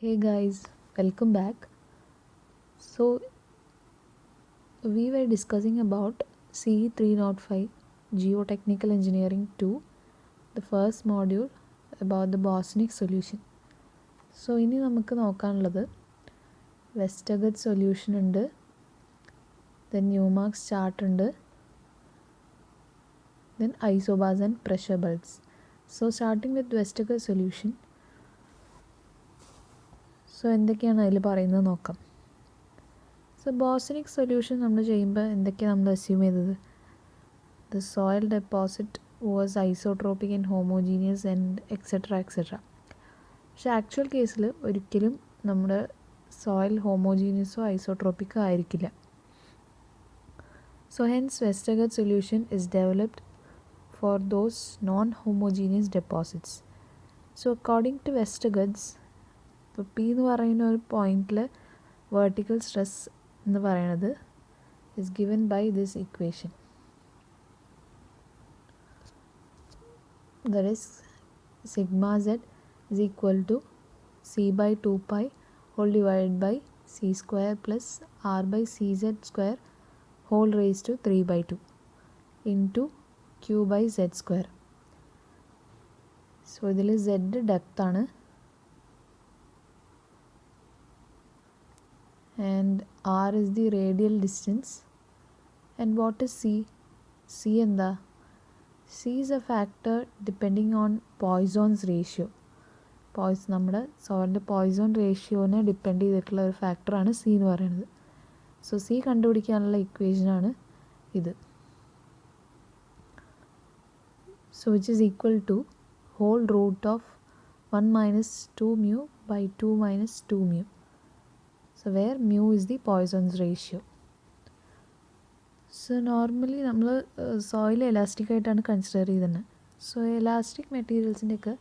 Hey guys, welcome back. So, we were discussing about CE 305 Geotechnical Engineering 2, the first module about the Bosniak solution. So, ഇനി നമുക്ക് നോക്കാനുള്ളത് Westergaard solution ഉണ്ട്, then Newmark's chart ഉണ്ട്, then isobars and pressure bulbs. So, starting with Westergaard solution. So, എന്തൊക്കെയാണ് അതിൽ പറയുന്നത് നോക്കാം. So, Bosniak solution നമ്മൾ ചെയ്യുമ്പോൾ എന്തൊക്കെയാണ് നമ്മൾ അസ്യൂം ചെയ്തത്? The soil deposit was isotropic and homogeneous and etc. etc. പക്ഷെ ആക്ച്വൽ കേസിൽ ഒരിക്കലും നമ്മുടെ സോയിൽ ഹോമോജീനിയസോ ഐസോട്രോപ്പിക്കോ ആയിരിക്കില്ല. So hence Westergaard solution is developed for those non homogeneous deposits. So according to Westergaard's, ഇപ്പോൾ പി എന്ന് പറയുന്ന ഒരു പോയിന്റിൽ വെർട്ടിക്കൽ സ്ട്രെസ് എന്ന് പറയുന്നത് is given by this equation. That is sigma z is equal to c by 2 pi whole divided by c square plus r by cz square whole raised to 3 by 2 into q by z square. So ഇതിൽ z depth ആണ് and r is the radial distance. And what is c? c എന്താ? C is a factor depending on Poisson's ratio. നമ്മുടെ സോയിലിൻ്റെ Poisson റേഷ്യോനെ depend ചെയ്തിട്ടുള്ള ഒരു ഫാക്ടറാണ് C എന്ന് പറയുന്നത്. So C കണ്ടുപിടിക്കാനുള്ള ഇക്വേഷനാണ് ഇത്. So which is equal to whole root of 1 minus 2 mu by 2 minus 2 mu. So where mu is the Poisson's ratio. So normally നമ്മൾ സോയിൽ എലാസ്റ്റിക് ആയിട്ടാണ് കൺസിഡർ ചെയ്തത്. സോ എലാസ്റ്റിക് മെറ്റീരിയൽസിൻ്റെയൊക്കെ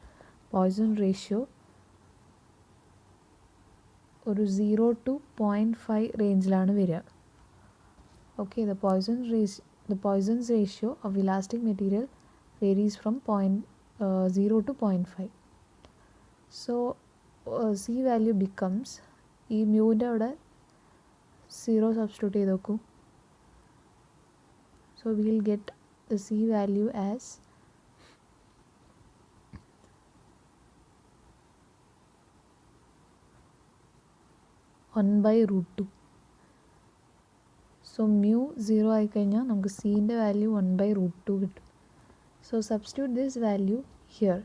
പോയിസൺ റേഷ്യോ ഒരു 0 to 0.5 റേഞ്ചിലാണ് വരിക. Okay, the Poisson's ratio of elastic material varies from 0 to 0.5. So C value becomes, ഈ മ്യൂവിൻ്റെ അവിടെ 0 സബ്സ്റ്റിറ്റ്യൂട്ട് ചെയ്ത് നോക്കൂ. So we will get the C value as one by root 2. So mu 0 ആയി കഴിഞ്ഞാൽ നമുക്ക് C-ൻ്റെ വാല്യൂ 1 by root 2 കിട്ടും. So substitute this value here.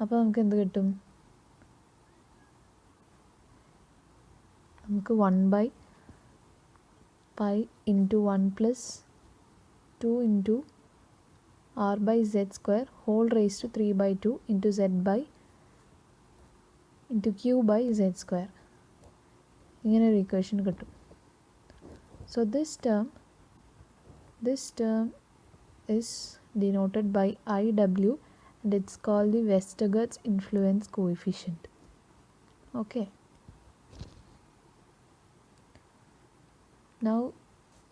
അപ്പോൾ നമുക്ക് എന്ത് കിട്ടും? നമുക്ക് 1 by pi into 1 plus 2 into r by z square whole raised to 3 by 2 into q by z square. ഇങ്ങനെ ഒരു ഇക്വേഷൻ കിട്ടും. So this term is denoted by IW and it's called the Westergaard's influence coefficient. Okay. Now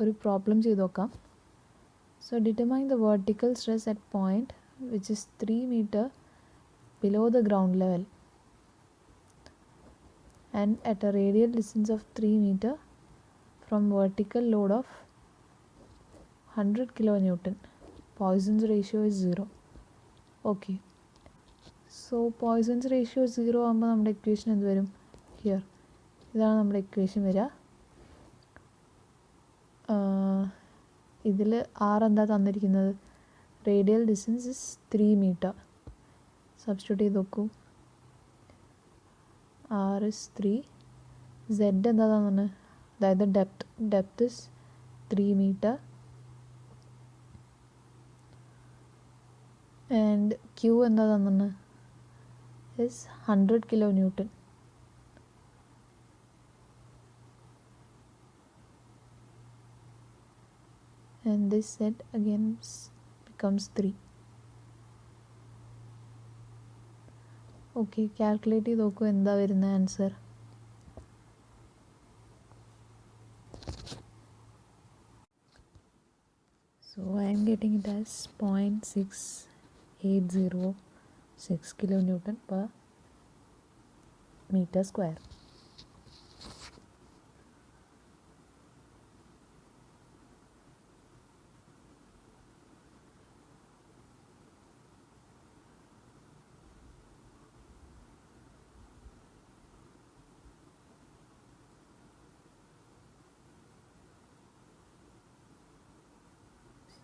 ഒരു problem ചെയ്ത് നോക്കാം. So determine the vertical stress at point which is 3 meter below the ground level and at a radial distance of 3 meter from vertical load of 100 kilonewton. Poisson's ratio is 0. Okay. So Poisson's ratio 0 ആകുമ്പോൾ നമ്മുടെ equation എന്ത് വരും? Here ഇതാണ് നമ്മുടെ equation വരിക. ഇതിൽ R എന്താ തന്നിരിക്കുന്നത്? Radial distance is 3 metre. Substitute ചെയ്ത് നോക്കൂ. R is 3. സെഡ് എന്താ തന്നെ? അതായത് depth is 3 metre and Q എന്താ തന്നെ? Is 100 kilo newton. And this set again becomes 3. Okay, calculate ചെയ്ത് നോക്കൂ എന്താ വരുന്ന answer. So I am getting it as 0.6806 kilonewton per meter square.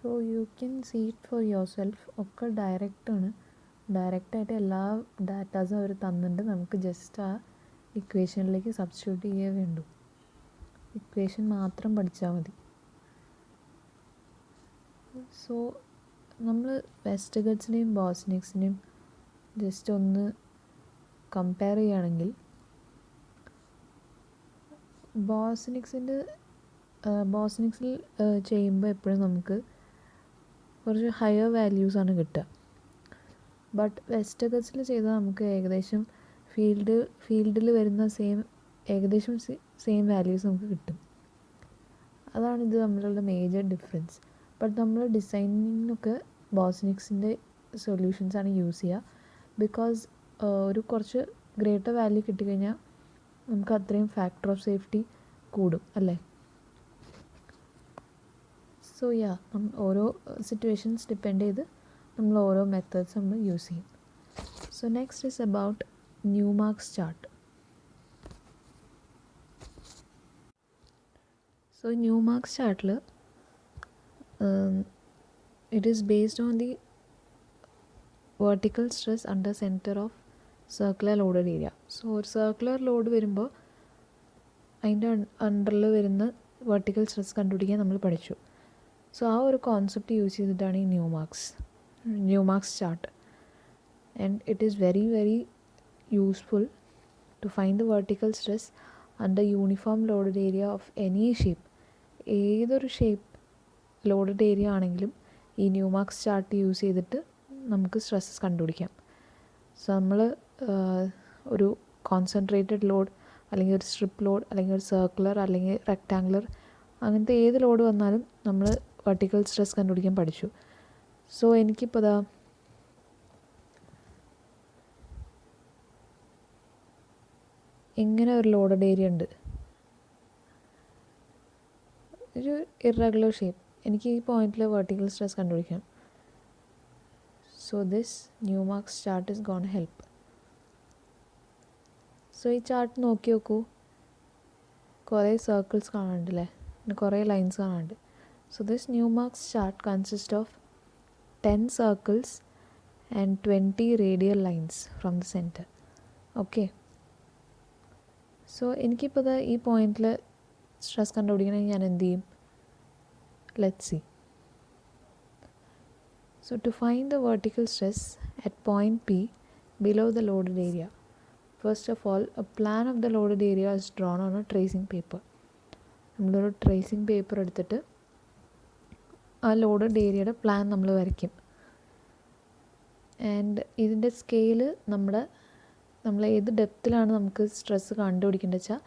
So you can see it for yourself. Okay ഡയറക്റ്റാണ്, ഡയറക്റ്റായിട്ട് എല്ലാ ഡാറ്റാസും അവർ തന്നിട്ട് നമുക്ക് ജസ്റ്റ് ആ ഇക്വേഷനിലേക്ക് സബ്സ്റ്റിറ്റ്യൂട്ട് ചെയ്യേ വേണ്ടൂ. ഇക്വേഷൻ മാത്രം പഠിച്ചാൽ മതി. സോ നമ്മൾ വെസ്റ്റർഗട്ട്സിനെയും ബോസ്നിക്സിനെയും ജസ്റ്റ് ഒന്ന് കമ്പയർ ചെയ്യുകയാണെങ്കിൽ, ബോസ്നിക്സിൽ ചെയ്യുമ്പോൾ എപ്പോഴും നമുക്ക് കുറച്ച് ഹയർ വാല്യൂസാണ് കിട്ടുക. ബട്ട് വെസ്റ്റർഗട്ട്സിൽ ചെയ്താൽ നമുക്ക് ഏകദേശം ഫീൽഡിൽ വരുന്ന ഏകദേശം സെയിം വാല്യൂസ് നമുക്ക് കിട്ടും. അതാണ് ഇത് തമ്മിലുള്ള മേജർ ഡിഫറൻസ്. ബട്ട് നമ്മൾ ഡിസൈനിങ്ങിനൊക്കെ ബോസ്നിക്സിൻ്റെ സൊല്യൂഷൻസാണ് യൂസ് ചെയ്യുക. ബിക്കോസ് ഒരു കുറച്ച് ഗ്രേറ്റർ വാല്യൂ കിട്ടിക്കഴിഞ്ഞാൽ നമുക്ക് അത്രയും ഫാക്ടർ ഓഫ് സേഫ്റ്റി കൂടും അല്ലേ. സോ ഓരോ സിറ്റുവേഷൻസ് ഡിപ്പെൻഡ് ചെയ്ത് നമ്മൾ ഓരോ മെത്തേഡ്സ് നമ്മൾ യൂസ് ചെയ്യും. So next is about Newmark's chart. So Newmark's ചാർട്ടിൽ it is based on the vertical stress under centre of circular loaded area. So ഒരു സർക്കുലർ ലോഡ് വരുമ്പോൾ അതിൻ്റെ അണ്ടറിൽ വരുന്ന വെർട്ടിക്കൽ സ്ട്രെസ് കണ്ടുപിടിക്കാൻ നമ്മൾ പഠിച്ചു. സോ ആ ഒരു കോൺസെപ്റ്റ് യൂസ് ചെയ്തിട്ടാണ് ഈ Newmark's chart. And it is very very useful to find the vertical stress under uniform loaded area of any shape. ഏതൊരു ഷേപ്പ് ലോഡഡ് ഏരിയ ആണെങ്കിലും ഈ ന്യൂമാർക്സ് ചാർട്ട് യൂസ് ചെയ്തിട്ട് നമുക്ക് സ്ട്രെസ്സസ് കണ്ടുപിടിക്കാം. സോ നമ്മൾ ഒരു കോൺസെൻട്രേറ്റഡ് ലോഡ് അല്ലെങ്കിൽ ഒരു സ്ട്രിപ്പ് ലോഡ് അല്ലെങ്കിൽ ഒരു സർക്കുലർ അല്ലെങ്കിൽ റെക്റ്റാങ്കുലർ അങ്ങനത്തെ ഏത് ലോഡ് വന്നാലും നമ്മൾ വെർട്ടിക്കൽ സ്ട്രെസ് കണ്ടുപിടിക്കാൻ പഠിച്ചു. സോ എനിക്കിപ്പോൾ ഇങ്ങനെ ഒരു ലോഡഡ് ഏരിയ ഉണ്ട്, ഒരു ഇറഗുലർ ഷേപ്പ്. എനിക്ക് ഈ പോയിന്റിൽ വെർട്ടിക്കൽ സ്ട്രെസ് കണ്ടുപിടിക്കാം. So this Newmark's chart is gone help. So ഈ ചാർട്ട് നോക്കി നോക്കൂ, കുറേ സർക്കിൾസ് കാണാനുണ്ടല്ലേ, പിന്നെ കുറേ ലൈൻസ് കാണാനുണ്ട്. So this Newmark's chart consists of 10 circles and 20 radial lines from the center. Okay. So എനിക്കിപ്പോൾ ഈ പോയിന്റിൽ സ്ട്രെസ് കണ്ടുപിടിക്കണമെങ്കിൽ ഞാൻ എന്ത് ചെയ്യും? Let's see. So to find the vertical stress at point P below the loaded area, first of all a plan of the loaded area is drawn on a tracing paper. നമ്മളൊരു tracing paper എടുത്തിട്ട് ആ loaded ഏരിയയുടെ plan നമ്മൾ വരയ്ക്കും. And ഇതിൻ്റെ scale നമ്മൾ ഏത് ഡെപ്തിലാണ് നമുക്ക് സ്ട്രെസ്സ് കണ്ടുപിടിക്കേണ്ടത് വെച്ചാൽ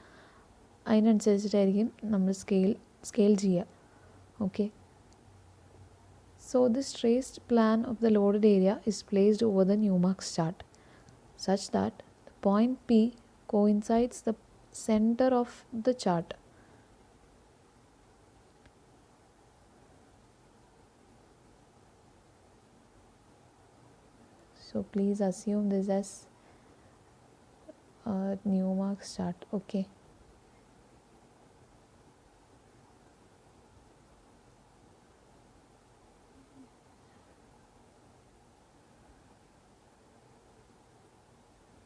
അതിനനുസരിച്ചിട്ടായിരിക്കും നമ്മൾ സ്കെയിൽ ചെയ്യുക. Okay. So this traced plan of the loaded area is placed over the Newmark's chart such that the point P coincides the center of the chart. So please assume this as a Newmark's chart. Okay.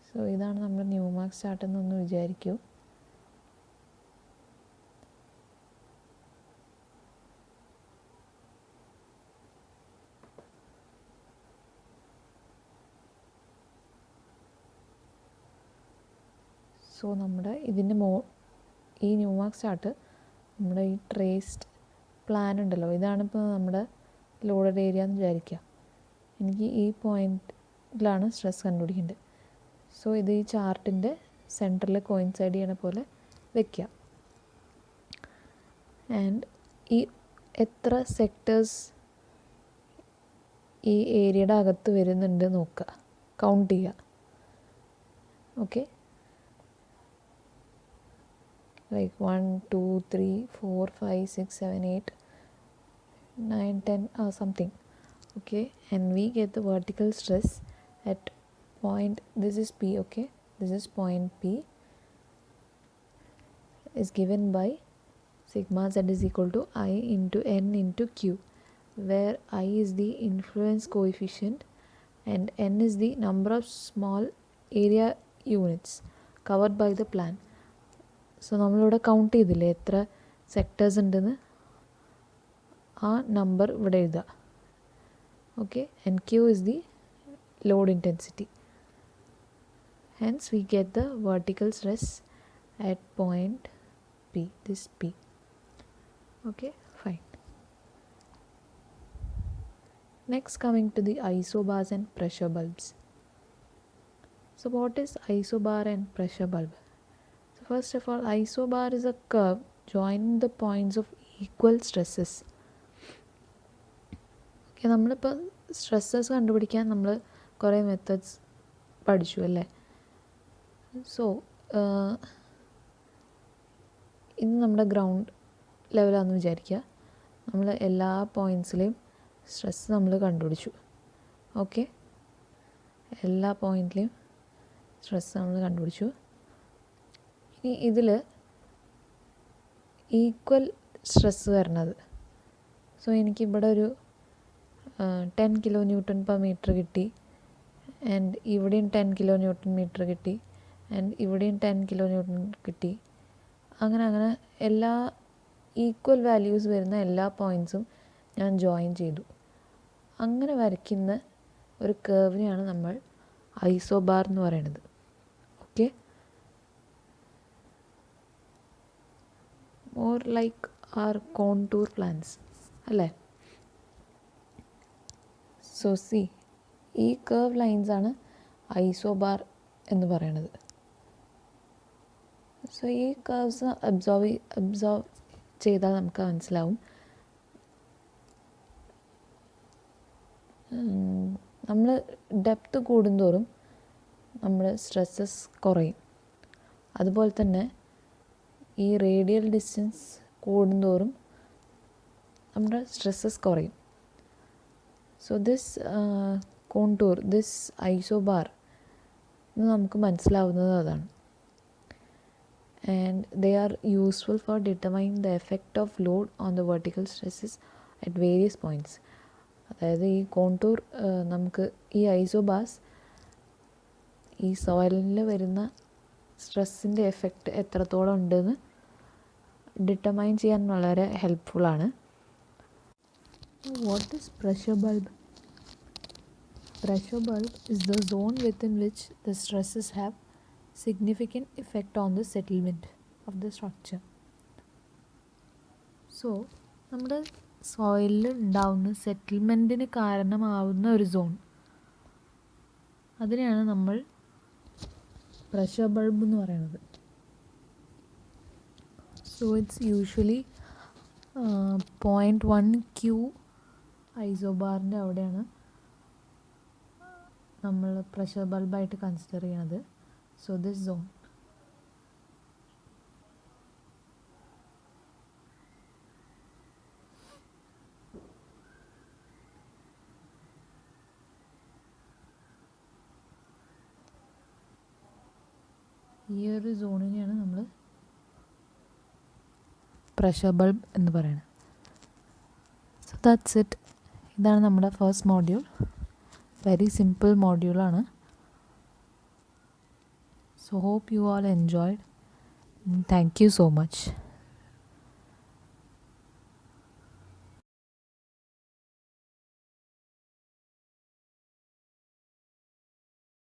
So ഇതാണ് നമ്മുടെ ന്യൂമാർക്സ് chart എന്നൊന്ന് വിചാരിക്കൂ. So നമ്മുടെ ഈ Newmark's chart നമ്മുടെ ഈ traced plan ഉണ്ടല്ലോ, ഇതാണിപ്പോൾ നമ്മുടെ loaded area എന്ന് വിചാരിക്കുക. എനിക്ക് ഈ പോയിന്റിലാണ് സ്ട്രെസ് കണ്ടുപിടിക്കേണ്ടത്. സോ ഇത് ഈ ചാർട്ടിൻ്റെ സെൻറ്ററിൽ കോയിൻസൈഡ് ചെയ്യണ പോലെ വയ്ക്കുക. ആൻഡ് ഈ എത്ര സെക്ടേഴ്സ് ഈ ഏരിയയുടെ അകത്ത് വരുന്നുണ്ട് നോക്കുക, കൗണ്ട് ചെയ്യുക. Okay. like 1 2 3 4 5 6 7 8 9 10 something. Okay, and we get the vertical stress at point, this is P. Okay, this is point P, is given by sigma z is equal to I into n into Q, where I is the influence coefficient and n is the number of small area units covered by the plan. So നമ്മളിവിടെ count ചെയ്തില്ലേ എത്ര sectors ഉണ്ടെന്ന്, ആ number ഇവിടെ എഴുതുക. Okay, and Q is the load intensity. Hence we get the vertical stress at point P, this P. Okay, fine. Next, coming to the isobars and pressure bulbs. So what is isobar and pressure bulb? So first of all, isobar is a curve joining the points of equal stresses. Okay, നമ്മളിപ്പോൾ stresses കണ്ടുപിടിക്കാൻ നമ്മൾ കുറേ methods പഠിച്ചു അല്ലേ. So ഇന്ന് നമ്മുടെ ground ലെവലാണെന്ന് വിചാരിക്കുക. നമ്മൾ എല്ലാ പോയിൻറ്റ്സിലെയും സ്ട്രെസ് നമ്മൾ കണ്ടുപിടിച്ചു. ഓക്കെ, എല്ലാ പോയിൻറ്റിലെയും സ്ട്രെസ് നമ്മൾ കണ്ടുപിടിച്ചു. ഇനി ഇതിൽ ഈക്വൽ സ്ട്രെസ് വരുന്നത്, സോ എനിക്കിവിടെ ഒരു 10 കിലോ ന്യൂട്ടൺ പെർ മീറ്റർ കിട്ടി, ആൻഡ് ഇവിടെയും 10 കിലോ ന്യൂട്ടൺ മീറ്റർ കിട്ടി, ആൻഡ് ഇവിടെയും 10 കിലോ ന്യൂട്ടൺ കിട്ടി. അങ്ങനെ എല്ലാ ഈക്വൽ വാല്യൂസ് വരുന്ന എല്ലാ പോയിൻറ്റ്സും ഞാൻ ജോയിൻ ചെയ്തു. അങ്ങനെ വരയ്ക്കുന്ന ഒരു കർവിനെയാണ് നമ്മൾ ഐസോബാർ എന്ന് പറയുന്നത്. Okay, more like are contour plans അല്ലേ. സോ സി, ഈ കർവ് ലൈൻസാണ് ഐസോബാർ എന്ന് പറയുന്നത്. സോ ഈ കർവ്സ് അബ്സോർവ് ചെയ്താൽ നമുക്ക് മനസ്സിലാവും നമ്മൾ ഡെപ്ത് കൂടുന്തോറും നമ്മൾ സ്ട്രെസ്സസ് കുറയും. അതുപോലെ തന്നെ ഈ റേഡിയൽ ഡിസ്റ്റൻസ് കൂടുന്തോറും നമ്മുടെ സ്ട്രെസ്സസ് കുറയും. So this contour, this isobar എന്ന് നമുക്ക് മനസ്സിലാവുന്നത് അതാണ്. And they are useful for determining the effect of load on the vertical stresses at various points. അതായത് ഈ കോണ്ടൂർ നമുക്ക് ഈ ഐസോബാർസ് ഈ സോയിലിൽ വരുന്ന സ്ട്രെസ്സിൻ്റെ എഫക്റ്റ് എത്രത്തോളം ഉണ്ടെന്ന് ഡിറ്റർമൈൻ ചെയ്യാൻ വളരെ ഹെൽപ്ഫുള്ളാണ്. What is pressure bulb? Pressure bulb is the zone within which the stresses have significant effect on the settlement of the structure. So നമ്മുടെ സോയിലിൽ ഉണ്ടാവുന്ന സെറ്റിൽമെൻറ്റിന് കാരണമാവുന്ന ഒരു സോൺ, അതിനെയാണ് നമ്മൾ പ്രഷർ ബൾബ് എന്ന് പറയുന്നത്. സോ ഇറ്റ്സ് യൂഷ്വലി 0.1 Q ഐസോബാറിൻ്റെ അവിടെയാണ് നമ്മൾ പ്രഷർ ബൾബായിട്ട് കൺസിഡർ ചെയ്യണത്. So this zone. ഈ ഒരു സോണിനെയാണ് നമ്മൾ പ്രഷർ ബൾബ് എന്ന് പറയുന്നത്. So that's it. ഇതാണ് നമ്മുടെ ഫസ്റ്റ് മോഡ്യൂൾ. വെരി സിമ്പിൾ മോഡ്യൂളാണ്. So hope you all enjoyed. Thank you so much.